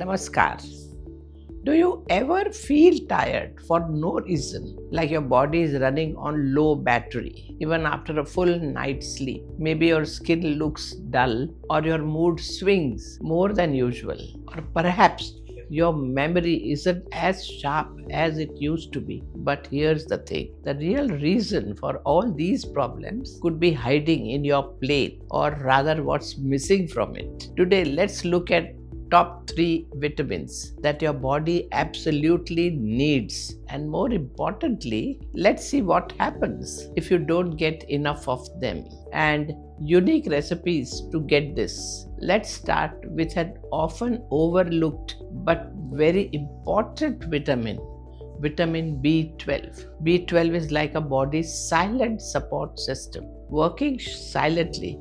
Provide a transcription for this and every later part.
Namaskar. Do you ever feel tired for no reason, like your body is running on low battery, even after a full night's sleep? Maybe your skin looks dull, or your mood swings more than usual, or perhaps your memory isn't as sharp as it used to be. But here's the thing, the real reason for all these problems could be hiding in your plate, or rather, what's missing from it. Today, let's look at top 3 vitamins that your body absolutely needs, and more importantly, let's see what happens if you don't get enough of them, and unique recipes to get this. Let's start with an often overlooked but very important vitamin B12. B12 is like a body's silent support system, working silently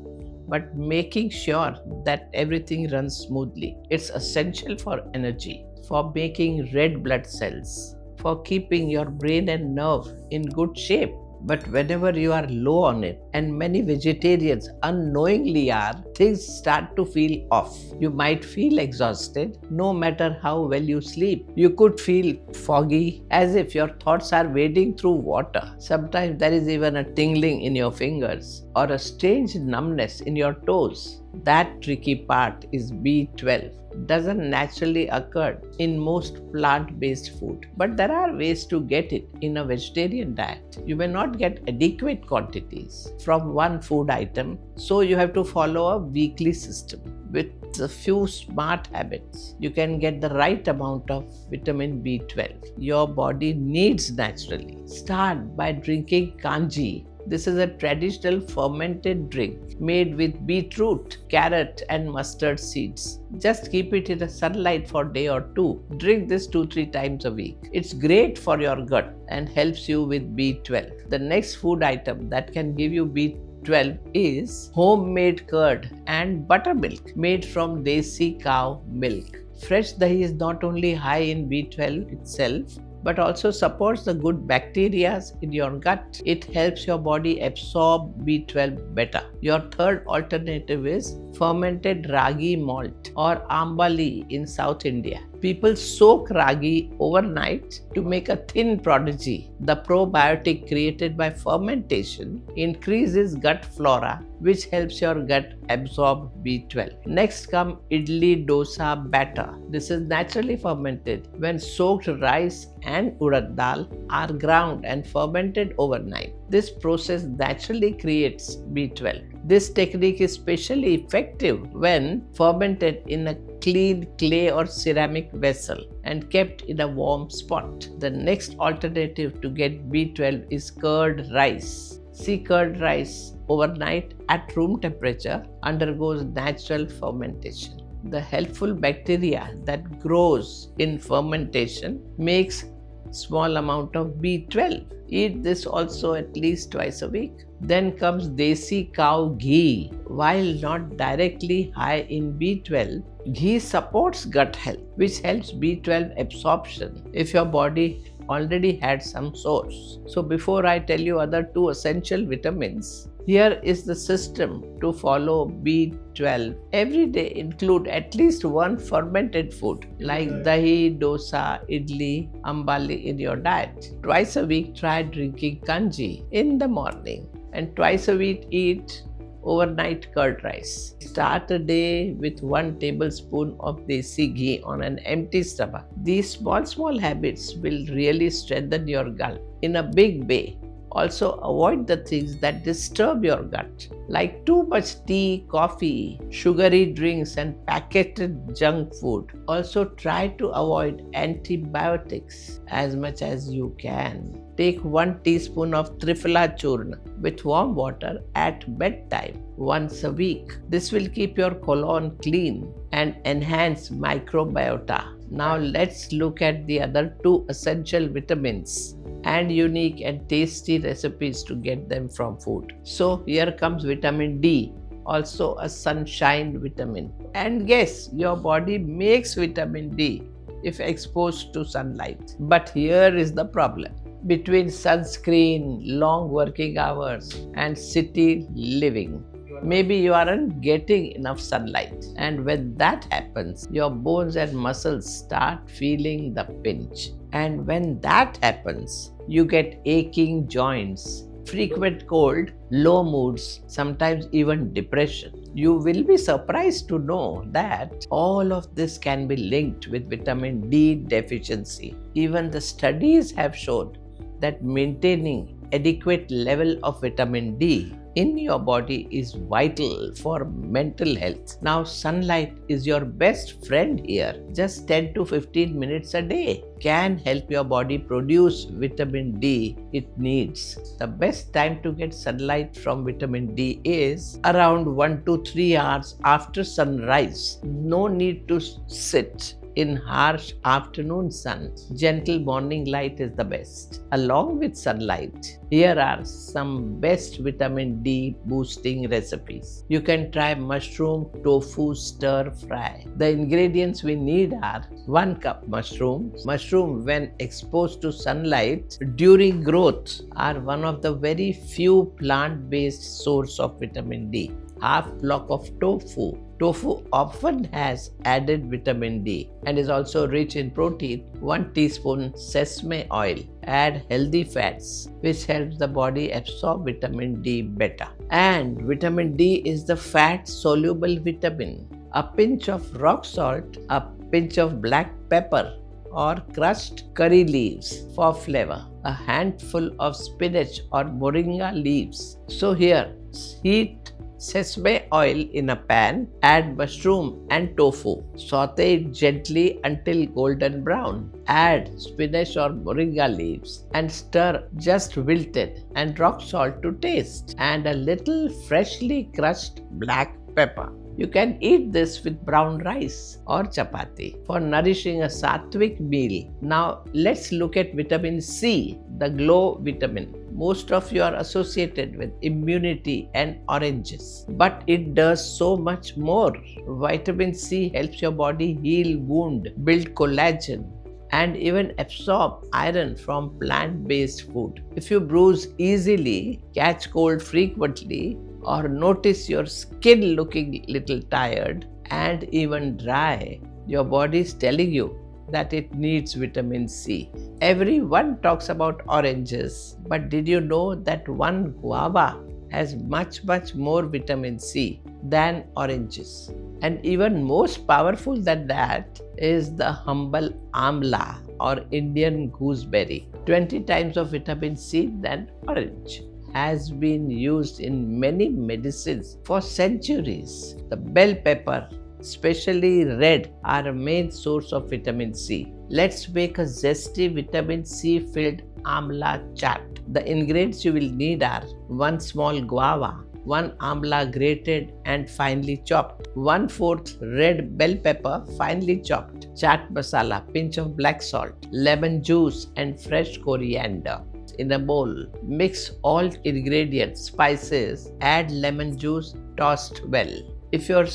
but making sure that everything runs smoothly. It's essential for energy, for making red blood cells, for keeping your brain and nerve in good shape. But whenever you are low on it, and many vegetarians unknowingly are, things start to feel off. You might feel exhausted no matter how well you sleep. You could feel foggy, as if your thoughts are wading through water. Sometimes there is even a tingling in your fingers or a strange numbness in your toes. That tricky part is B12. Doesn't naturally occur in most plant-based food, but there are ways to get it in a vegetarian diet. You may not get adequate quantities from one food item, so you have to follow a weekly system. With a few smart habits, you can get the right amount of vitamin B12 your body needs naturally. Start by drinking kanji. This is a traditional fermented drink made with beetroot, carrot and mustard seeds. Just keep it in the sunlight for a day or two. Drink this 2-3 times a week. It's great for your gut and helps you with B12. The next food item that can give you B12 is homemade curd and buttermilk made from Desi cow milk. Fresh dahi is not only high in B12 itself, but also supports the good bacteria in your gut. It helps your body absorb B12 better. Your third alternative is fermented ragi malt, or ambali in South India. People soak ragi overnight to make a thin prodigy. The probiotic created by fermentation increases gut flora, which helps your gut absorb B12. Next come idli dosa batter. This is naturally fermented when soaked rice and urad dal are ground and fermented overnight. This process naturally creates B12. This technique is especially effective when fermented in a clean clay or ceramic vessel and kept in a warm spot. The next alternative to get B12 is curd rice. See, curd rice overnight at room temperature undergoes natural fermentation. The helpful bacteria that grows in fermentation makes small amount of B12. Eat this also at least twice a week. Then comes Desi cow ghee. While not directly high in B12, ghee supports gut health, which helps B12 absorption if your body already had some source. So before I tell you other 2 essential vitamins, here is the system to follow B12. Every day include at least one fermented food like dahi, dosa, idli, ambali in your diet. Twice a week try drinking kanji in the morning, and twice a week eat overnight curd rice. Start a day with 1 tablespoon of desi ghee on an empty stomach. These small habits will really strengthen your gut in a big way. Also, avoid the things that disturb your gut, like too much tea, coffee, sugary drinks, and packaged junk food. Also, try to avoid antibiotics as much as you can. Take 1 teaspoon of Triphala churna with warm water at bedtime once a week. This will keep your colon clean and enhance microbiota. Now let's look at the other 2 essential vitamins and unique and tasty recipes to get them from food. So here comes vitamin D, also a sunshine vitamin. And guess, your body makes vitamin D if exposed to sunlight. But here is the problem. Between sunscreen, long working hours and city living, Maybe you aren't getting enough sunlight. And when that happens, your bones and muscles start feeling the pinch. And when that happens, you get aching joints, frequent cold, low moods, sometimes even depression. You will be surprised to know that all of this can be linked with vitamin D deficiency. Even the studies have shown that maintaining adequate level of vitamin D in your body is vital for mental health. Now, sunlight is your best friend here. Just 10 to 15 minutes a day can help your body produce vitamin D it needs. The best time to get sunlight from vitamin D is around 1 to 3 hours after sunrise. No need to sit in harsh afternoon sun. Gentle morning light is the best. Along with sunlight, here are some best vitamin D boosting recipes. You can try mushroom tofu stir fry. The ingredients we need are 1 cup mushroom. Mushroom, when exposed to sunlight during growth, are one of the very few plant-based source of vitamin D. Half block of tofu. Tofu often has added vitamin D and is also rich in protein. 1 teaspoon sesame oil. Add healthy fats, which helps the body absorb vitamin D better. And vitamin D is the fat-soluble vitamin. A pinch of rock salt, a pinch of black pepper, or crushed curry leaves for flavor. A handful of spinach or moringa leaves. So here, heat sesame oil in a pan, add mushroom and tofu. Saute it gently until golden brown. Add spinach or moringa leaves and stir just wilted and rock salt to taste and a little freshly crushed black pepper. You can eat this with brown rice or chapati for nourishing a sattvic meal. Now let's look at vitamin C, the glow vitamin. Most of you are associated with immunity and oranges, but it does so much more. Vitamin C helps your body heal wound, build collagen, and even absorb iron from plant-based food. If you bruise easily, catch cold frequently, or notice your skin looking little tired and even dry, your body is telling you that it needs vitamin C. Everyone talks about oranges, but did you know that one guava has much more vitamin C than oranges? And even most powerful than that is the humble amla or Indian gooseberry. 20 times of vitamin C than orange. Has been used in many medicines for centuries. The bell pepper, especially red, are a main source of vitamin C. Let's make a zesty vitamin C filled amla chaat. The ingredients you will need are 1 small guava, 1 amla grated and finely chopped, 1/4 red bell pepper finely chopped, chaat masala, pinch of black salt, lemon juice and fresh coriander. In a bowl, mix all ingredients, spices, add lemon juice, tossed well. If your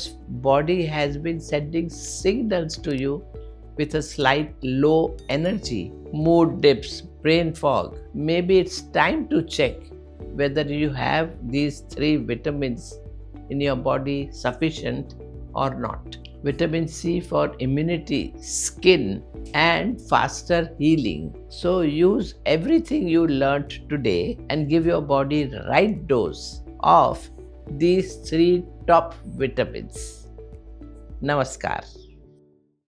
body has been sending signals to you with a slight low energy, mood dips, brain fog, maybe it's time to check whether you have these 3 vitamins in your body sufficient or not. Vitamin C for immunity, skin, and faster healing. So use everything you learned today and give your body the right dose of these 3 top vitamins. Namaskar.